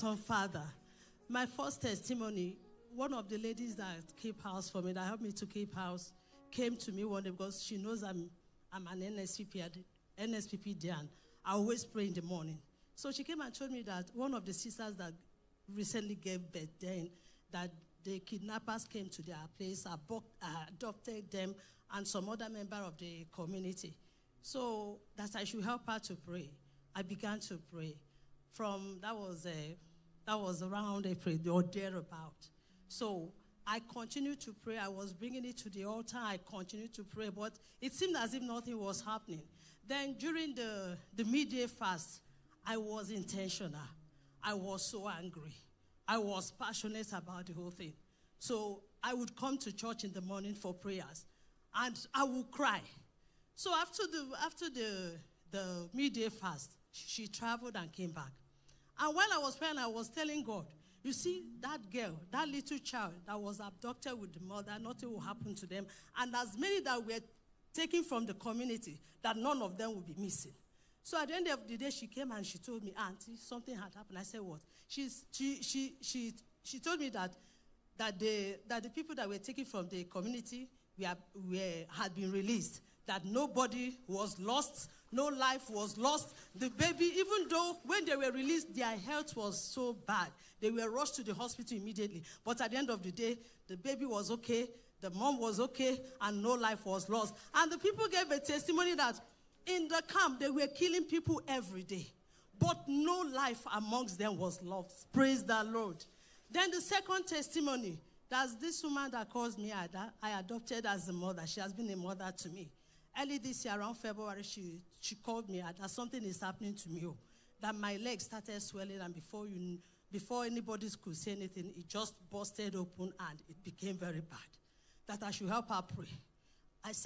Father. My first testimony, one of the ladies that keep house for me, that helped me to keep house, came to me one day because she knows I'm an NSPP Dan. I always pray in the morning. So she came and told me that one of the sisters that recently gave birth then, that the kidnappers came to their place, adopted them, and some other member of the community. So that I should help her to pray. I began to pray. That was around April or thereabout. So I continued to pray. I was bringing it to the altar. I continued to pray, but it seemed as if nothing was happening. Then during the midday fast, I was intentional. I was so angry. I was passionate about the whole thing. So I would come to church in the morning for prayers, and I would cry. So after the midday fast, she traveled and came back. And while I was praying, I was telling God, you see, that girl, that little child that was abducted with the mother, nothing will happen to them. And as many that were taken from the community, that none of them will be missing. So at the end of the day, she came and she told me, Auntie, something had happened. I said, what? She told me that the people that were taken from the community had been released, that nobody was lost, no life was lost. The baby, even though when they were released, their health was so bad, they were rushed to the hospital immediately. But at the end of the day, the baby was okay, the mom was okay, and no life was lost. And the people gave a testimony that in the camp, they were killing people every day, but no life amongst them was lost. Praise the Lord. Then the second testimony, that's this woman that calls me Ada. I adopted as a mother. She has been a mother to me. Early this year, around February, she called me that something is happening to me. That my legs started swelling, and before anybody could say anything, it just busted open and it became very bad. That I should help her pray.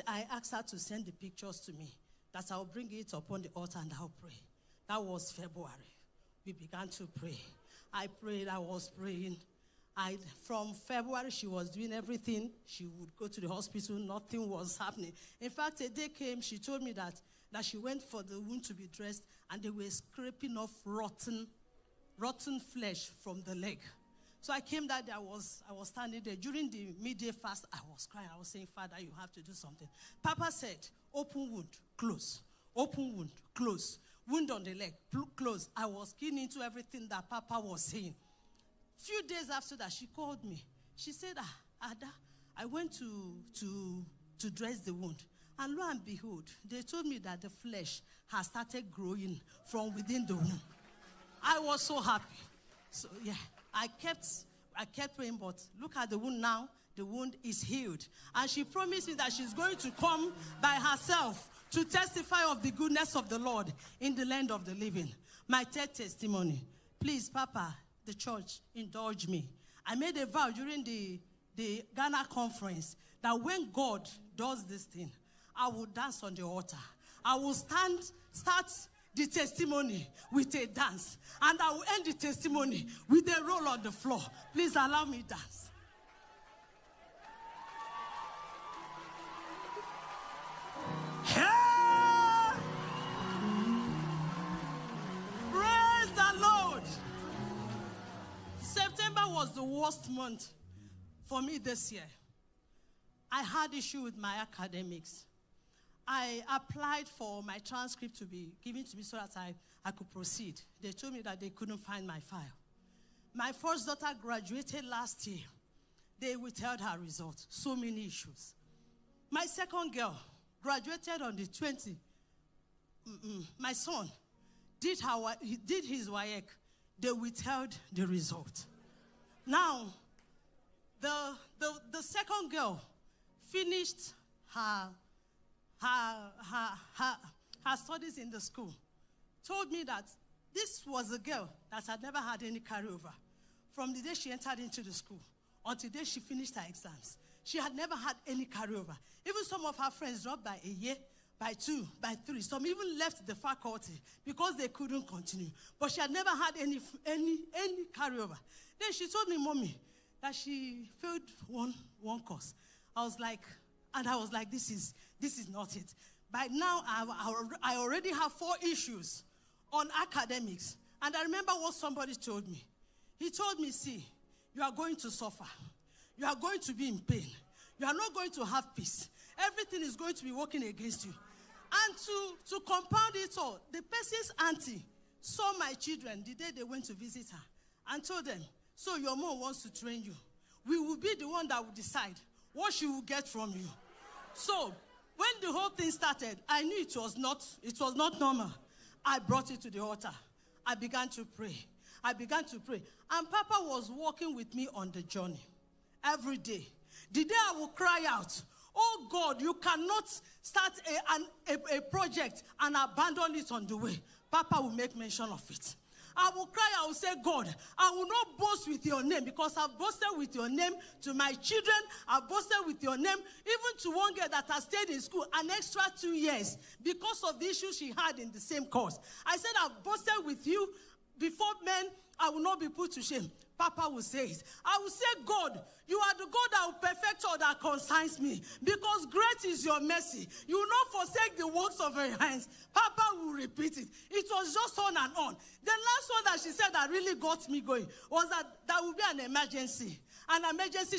I asked her to send the pictures to me, that I'll bring it upon the altar and I'll pray. That was February. We began to pray. I prayed, I was praying. From February, she was doing everything. She would go to the hospital, nothing was happening. In fact, a day came, she told me that she went for the wound to be dressed, and they were scraping off rotten flesh from the leg. So I came that day, I was standing there. During the midday fast, I was crying. I was saying, Father, you have to do something. Papa said, open wound, close. Open wound, close. Wound on the leg, close. I was keen into everything that Papa was saying. Few days after that, she called me. She said, Ada, I went to dress the wound. And lo and behold, they told me that the flesh has started growing from within the womb. I was so happy. So yeah, I kept praying, but look at the wound now. The wound is healed. And she promised me that she's going to come by herself to testify of the goodness of the Lord in the land of the living. My third testimony. Please, Papa, the church, indulge me. I made a vow during the Ghana conference that when God does this thing, I will dance on the altar. I will start the testimony with a dance, and I will end the testimony with a roll on the floor. Please allow me dance. Yeah! Praise the Lord. September was the worst month for me this year. I had issue with my academics. I applied for my transcript to be given to me so that I could proceed. They told me that they couldn't find my file. My first daughter graduated last year. They withheld her results. So many issues. My second girl graduated on the 20th. My son did his WAEC. They withheld the result. Now, the second girl finished her studies in the school, told me that this was a girl that had never had any carryover. From the day she entered into the school until the day she finished her exams, she had never had any carryover. Even some of her friends dropped by a year, by 2, by 3. Some even left the faculty because they couldn't continue. But she had never had any carryover. Then she told me, Mommy, that she failed one course. I was like, this is not it. By now, I already have 4 issues on academics. And I remember what somebody told me. He told me, see, you are going to suffer. You are going to be in pain. You are not going to have peace. Everything is going to be working against you. And to compound it all, the person's auntie saw my children the day they went to visit her and told them, so your mom wants to train you. We will be the one that will decide what she will get from you. So when the whole thing started, I knew it was not normal. I brought it to the altar. I began to pray. And Papa was walking with me on the journey every day. The day I will cry out, oh God, you cannot start a project and abandon it on the way. Papa will make mention of it. I will cry, I will say, God, I will not boast with your name because I've boasted with your name to my children. I've boasted with your name even to one girl that has stayed in school an extra 2 years because of the issues she had in the same course. I said, I've boasted with you before men. I will not be put to shame. Papa will say it. I will say, God, you are the God that will perfect all that concerns me because great is your mercy. You will not forsake the works of your hands. Papa will repeat it. It was just on and on. The last one that she said that really got me going was that there will be an emergency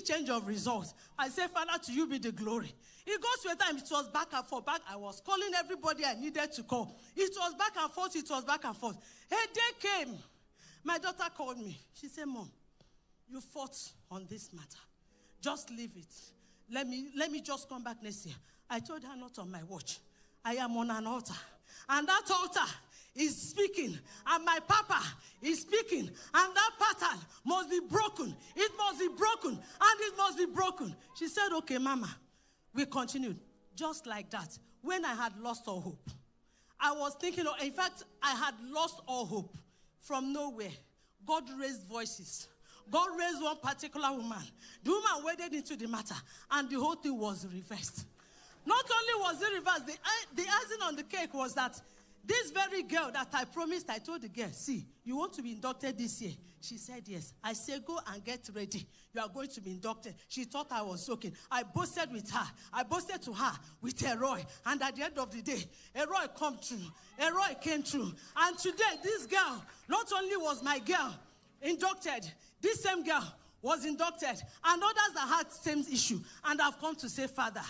change of results. I say, Father, to you be the glory. It goes to a time, it was back and forth. I was calling everybody I needed to call. It was back and forth. A day came. My daughter called me. She said, Mom, you fought on this matter. Just leave it. Let me just come back next year. I told her, not on my watch. I am on an altar. And that altar is speaking. And my Papa is speaking. And that pattern must be broken. It must be broken. And it must be broken. She said, okay, Mama. We continued. Just like that. When I had lost all hope. I was thinking, in fact, I had lost all hope. From nowhere, God raised voices. God raised one particular woman. The woman waded into the matter, and the whole thing was reversed. Not only was it reversed, the icing on the cake was that this very girl that I promised, I told the girl, see, you want to be inducted this year? She said yes. I said, go and get ready. You are going to be inducted. She thought I was joking. I boasted with her. I boasted to her with Eroy. And at the end of the day, Eroy come true. Eroy came true. And today, this girl, not only was my girl inducted, this same girl was inducted. And others that had same issue. And I've come to say, Father,